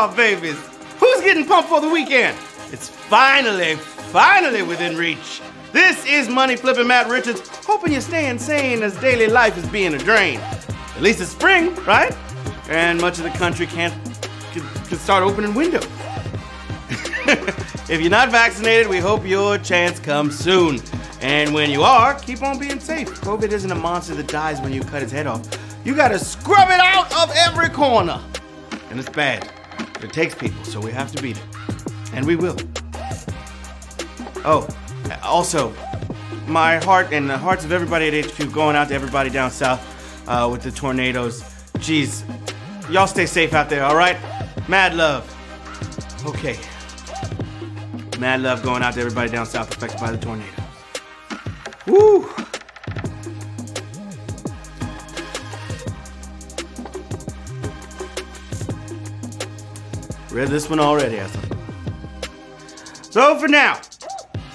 Oh, babies, who's getting pumped for the weekend? It's finally within reach. This is Money Flippin' Matt Richards, hoping you're staying sane as daily life is being a drain. At least it's spring, right? And much of the country can start opening windows. If you're not vaccinated, we hope your chance comes soon. And when you are, keep on being safe. COVID isn't a monster that dies when you cut its head off. You gotta scrub it out of every corner. And it's bad. But it takes people, so we have to beat it. And we will. Oh, also, my heart and the hearts of everybody at HQ going out to everybody down south with the tornadoes. Jeez, y'all stay safe out there, all right? Mad love. Okay. Mad love going out to everybody down south affected by the tornadoes. Woo! Read this one already, I thought. So for now,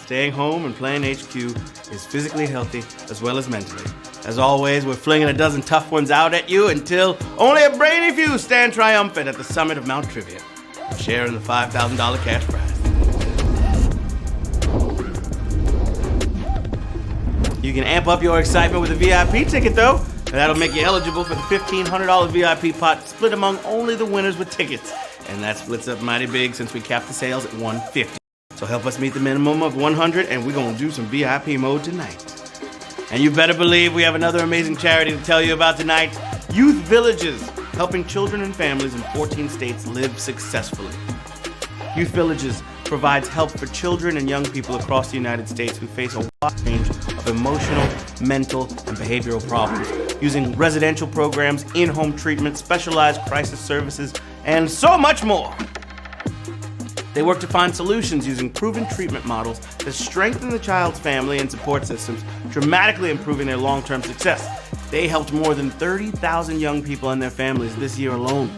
staying home and playing HQ is physically healthy as well as mentally. As always, we're flinging a dozen tough ones out at you until only a brainy few stand triumphant at the summit of Mount Trivia, sharing the $5,000 cash prize. You can amp up your excitement with a VIP ticket, though. And that'll make you eligible for the $1,500 VIP pot split among only the winners with tickets. And that splits up mighty big since we capped the sales at $150. So help us meet the minimum of $100, and we're gonna do some VIP mode tonight. And you better believe we have another amazing charity to tell you about tonight. Youth Villages, helping children and families in 14 states live successfully. Youth Villages provides help for children and young people across the United States who face a wide range of emotional, mental, and behavioral problems, using residential programs, in-home treatment, specialized crisis services, and so much more. They work to find solutions using proven treatment models that strengthen the child's family and support systems, dramatically improving their long-term success. They helped more than 30,000 young people and their families this year alone.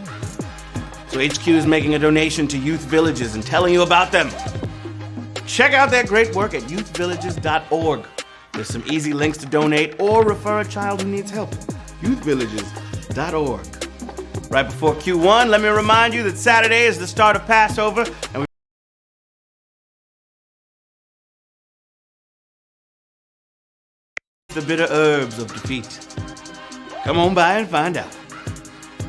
So HQ is making a donation to Youth Villages and telling you about them. Check out their great work at youthvillages.org. There's some easy links to donate or refer a child who needs help. youthvillages.org. Right before Q1, let me remind you that Saturday is the start of Passover, and the bitter herbs of defeat. Come on by and find out.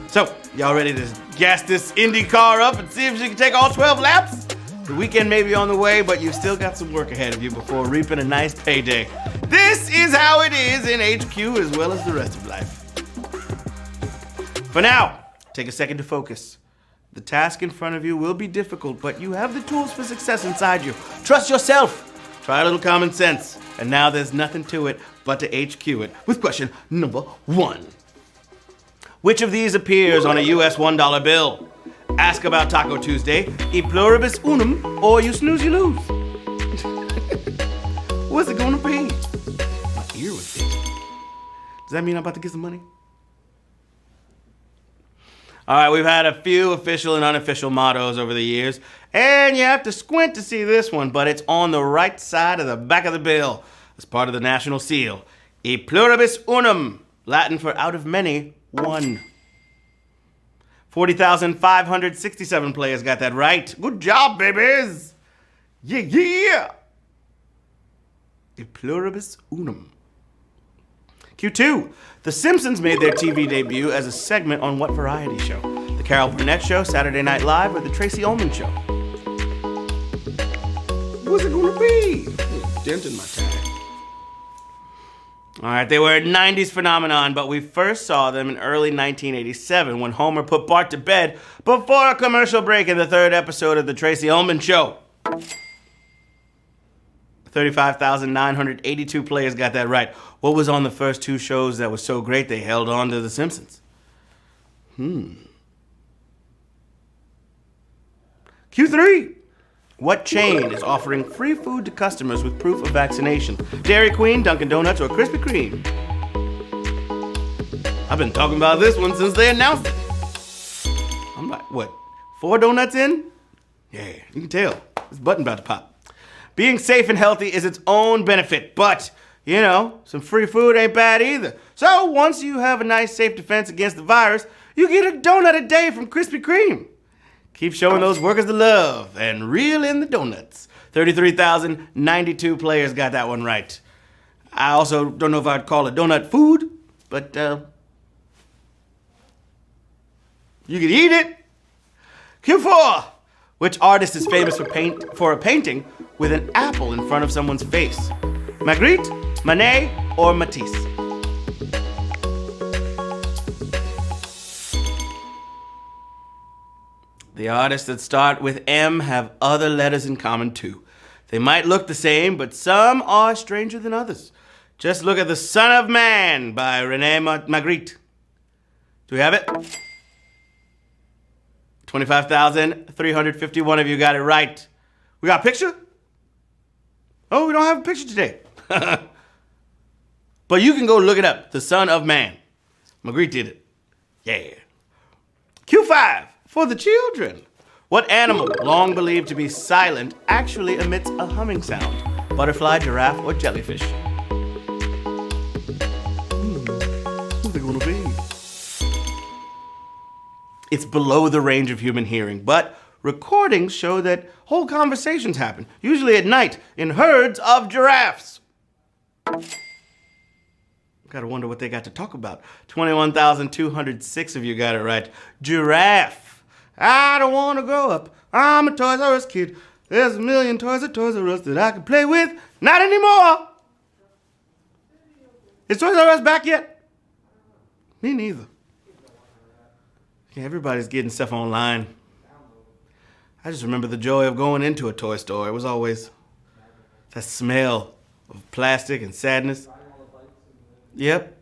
So, y'all ready to gas this Indy car up and see if she can take all 12 laps? The weekend may be on the way, but you've still got some work ahead of you before reaping a nice payday. This is how it is in HQ as well as the rest of life. For now, take a second to focus. The task in front of you will be difficult, but you have the tools for success inside you. Trust yourself. Try a little common sense. And now there's nothing to it but to HQ it with question number 1. Which of these appears on a US $1 bill? Ask about Taco Tuesday, e pluribus unum, or you snooze, you lose. What's it gonna be? My ear was big. Does that mean I'm about to get some money? All right, we've had a few official and unofficial mottos over the years, and you have to squint to see this one, but it's on the right side of the back of the bill as part of the national seal. E pluribus unum, Latin for out of many, one. 40,567 players got that right. Good job, babies. Yeah, yeah. E pluribus unum. Q2. The Simpsons made their TV debut as a segment on what variety show? The Carol Burnett Show, Saturday Night Live, or the Tracy Ullman Show? What's it gonna be? Dent in my tag. All right, they were a 90s phenomenon, but we first saw them in early 1987 when Homer put Bart to bed before a commercial break in the 3rd episode of the Tracy Ullman Show. 35,982 players got that right. What was on the first 2 shows that was so great they held on to The Simpsons? Q3. What chain is offering free food to customers with proof of vaccination? Dairy Queen, Dunkin' Donuts, or Krispy Kreme? I've been talking about this one since they announced it. I'm like, what, 4 donuts in? Yeah, you can tell. This button about to pop. Being safe and healthy is its own benefit, but, you know, some free food ain't bad either. So once you have a nice safe defense against the virus, you get a donut a day from Krispy Kreme. Keep showing those workers the love and reel in the donuts. 33,092 players got that one right. I also don't know if I'd call it donut food, but you can eat it. Q4. Which artist is famous for a painting with an apple in front of someone's face? Magritte, Manet, or Matisse? The artists that start with M have other letters in common too. They might look the same, but some are stranger than others. Just look at The Son of Man by René Magritte. Do we have it? 25,351 of you got it right. We got a picture? Oh, we don't have a picture today. But you can go look it up. The Son of Man. Magritte did it. Yeah. Q5 for the children. What animal, long believed to be silent, actually emits a humming sound? Butterfly, giraffe, or jellyfish? Who's it gonna be? It's below the range of human hearing, but recordings show that whole conversations happen, usually at night, in herds of giraffes. Gotta wonder what they got to talk about. 21,206 of you got it right. Giraffe. I don't want to grow up. I'm a Toys R Us kid. There's a million toys at Toys R Us that I can play with. Not anymore. Is Toys R Us back yet? Me neither. Yeah, everybody's getting stuff online. I just remember the joy of going into a toy store. It was always that smell of plastic and sadness. Yep.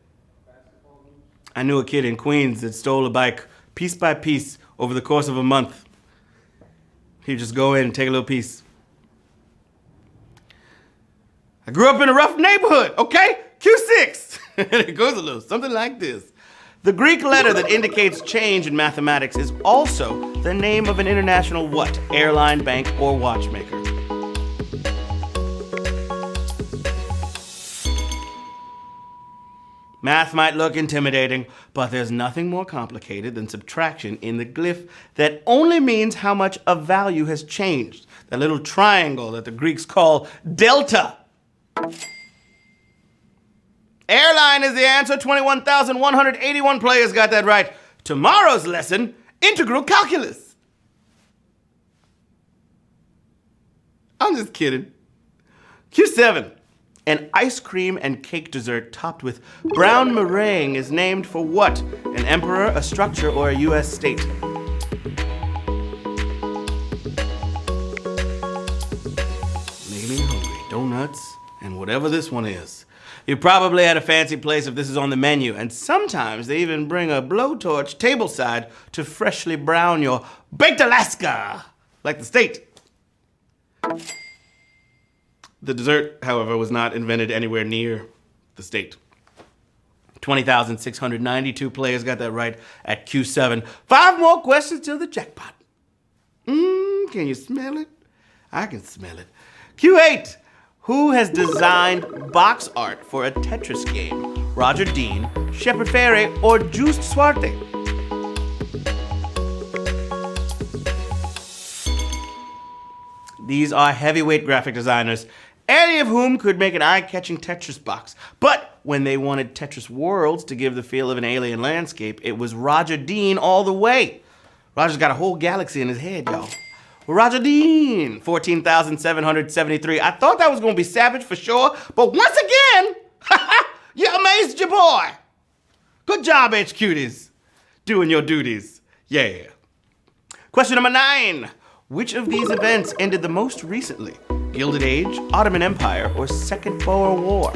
I knew a kid in Queens that stole a bike piece by piece over the course of a month. He'd just go in and take a little piece. I grew up in a rough neighborhood, okay? Q6. It goes a little something like this. The Greek letter that indicates change in mathematics is also the name of an international what? Airline, bank, or watchmaker? Math might look intimidating, but there's nothing more complicated than subtraction in the glyph that only means how much a value has changed. That little triangle that the Greeks call delta. Airline is the answer. 21,181 players got that right. Tomorrow's lesson, integral calculus. I'm just kidding. Q7. An ice cream and cake dessert topped with brown meringue is named for what? An emperor, a structure, or a U.S. state? Making me hungry. Donuts and whatever this one is. You're probably at a fancy place if this is on the menu, and sometimes they even bring a blowtorch tableside to freshly brown your baked Alaska, like the state. The dessert, however, was not invented anywhere near the state. 20,692 players got that right at Q7. 5 more questions till the jackpot. Can you smell it? I can smell it. Q8. Who has designed box art for a Tetris game? Roger Dean, Shepard Fairey, or Just Swarte? These are heavyweight graphic designers, any of whom could make an eye-catching Tetris box. But when they wanted Tetris Worlds to give the feel of an alien landscape, it was Roger Dean all the way. Roger's got a whole galaxy in his head, y'all. Roger Dean, 14,773. I thought that was going to be savage for sure, but once again, you amazed your boy. Good job, HQties. Doing your duties. Yeah. Question number 9. Which of these events ended the most recently? Gilded Age, Ottoman Empire, or Second Boer War?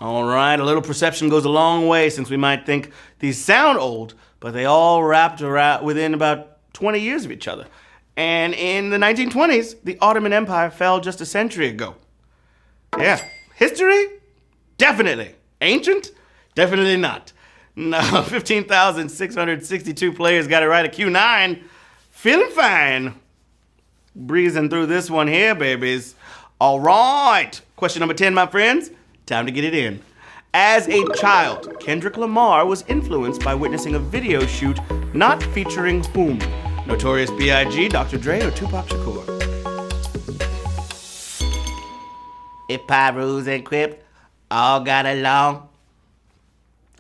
All right, a little perception goes a long way, since we might think these sound old, but they all wrapped around within about 20 years of each other. And in the 1920s, the Ottoman Empire fell just a century ago. Yeah, history? Definitely. Ancient? Definitely not. No, 15,662 players got it right at Q9. Feeling fine. Breezing through this one here, babies. All right. Question number 10, my friends. Time to get it in. As a child, Kendrick Lamar was influenced by witnessing a video shoot not featuring whom? Notorious B.I.G., Dr. Dre, or Tupac Shakur? If Pyrus and Crip all got along.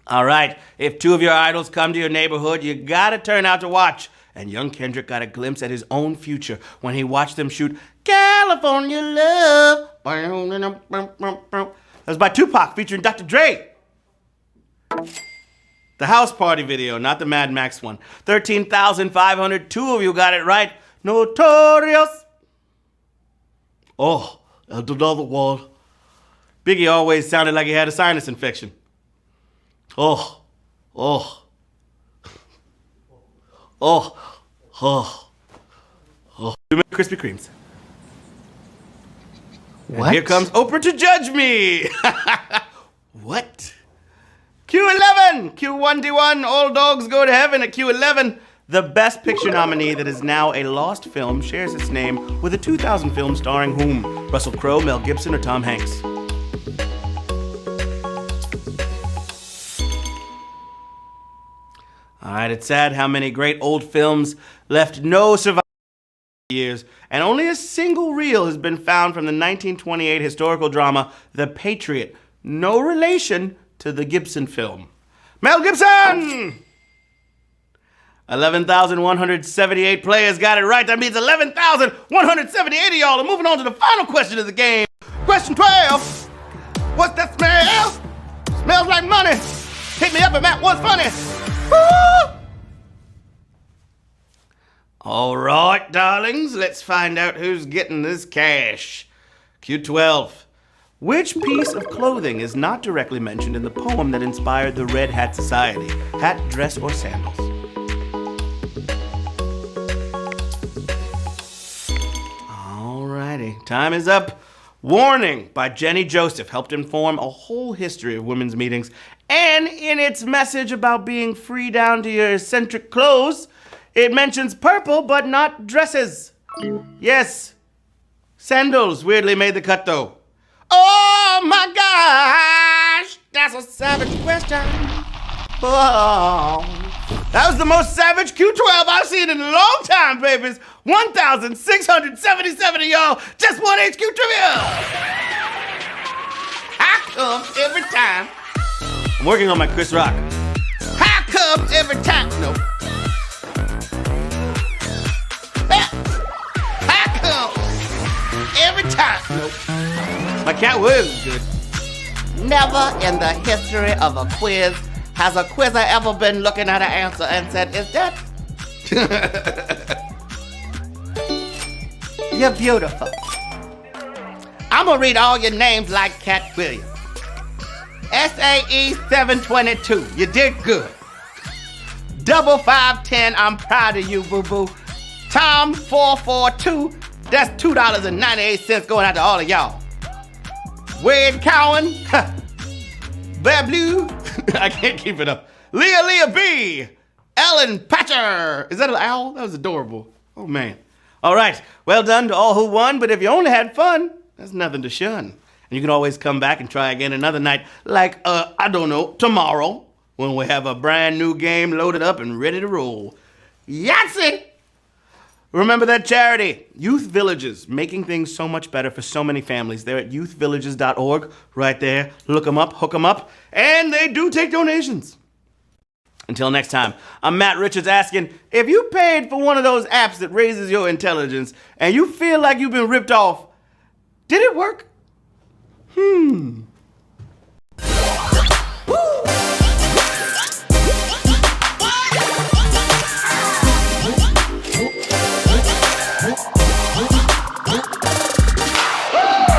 All right, if two of your idols come to your neighborhood, you gotta turn out to watch. And young Kendrick got a glimpse at his own future when he watched them shoot California Love. That was by Tupac featuring Dr. Dre. The house party video, not the Mad Max one. 13,500. Two of you got it right. Notorious. Oh, and another one. Biggie always sounded like he had a sinus infection. Oh. Too many Krispy Kremes. What? And here comes Oprah to judge me. What? Q11, Q1D1, all dogs go to heaven at Q11. The Best Picture nominee that is now a lost film shares its name with a 2000 film starring whom? Russell Crowe, Mel Gibson, or Tom Hanks? All right, it's sad how many great old films left no survivors years, and only a single reel has been found from the 1928 historical drama The Patriot. No relation to the Gibson film. Mel Gibson! 11,178 players got it right. That means 11,178 of y'all are moving on to the final question of the game. Question 12. What's that smell? Smells like money. Hit me up at Matt What's Funny. Woo! All right, darlings, let's find out who's getting this cash. Q12. Which piece of clothing is not directly mentioned in the poem that inspired the Red Hat Society? Hat, dress, or sandals? Alrighty, time is up. Warning by Jenny Joseph helped inform a whole history of women's meetings, and in its message about being free down to your eccentric clothes, it mentions purple but not dresses. Yes, sandals weirdly made the cut though. Oh my gosh, that's a savage question. Oh. That was the most savage Q12 I've seen in a long time, babies. 1,677 of y'all just won HQ Trivia. How come every time? I'm working on my Chris Rock. How come every time? No. How come every time? No. My cat was good. Never in the history of a quiz has a quizzer ever been looking at an answer and said, is that? You're beautiful. I'm gonna read all your names like Cat Williams. SAE 722, you did good. Double 510, I'm proud of you, boo-boo. Tom 442, that's $2.98 going out to all of y'all. Wade Cowan, Bear Blue, I can't keep it up. Leah B, Ellen Patcher. Is that an owl? That was adorable. Oh man. All right, well done to all who won, but if you only had fun, that's nothing to shun. And you can always come back and try again another night, like, I don't know, tomorrow, when we have a brand new game loaded up and ready to roll. Yahtzee! Remember that charity, Youth Villages, making things so much better for so many families. They're at youthvillages.org, right there. Look them up, hook them up, and they do take donations. Until next time, I'm Matt Richards asking, if you paid for one of those apps that raises your intelligence and you feel like you've been ripped off, did it work?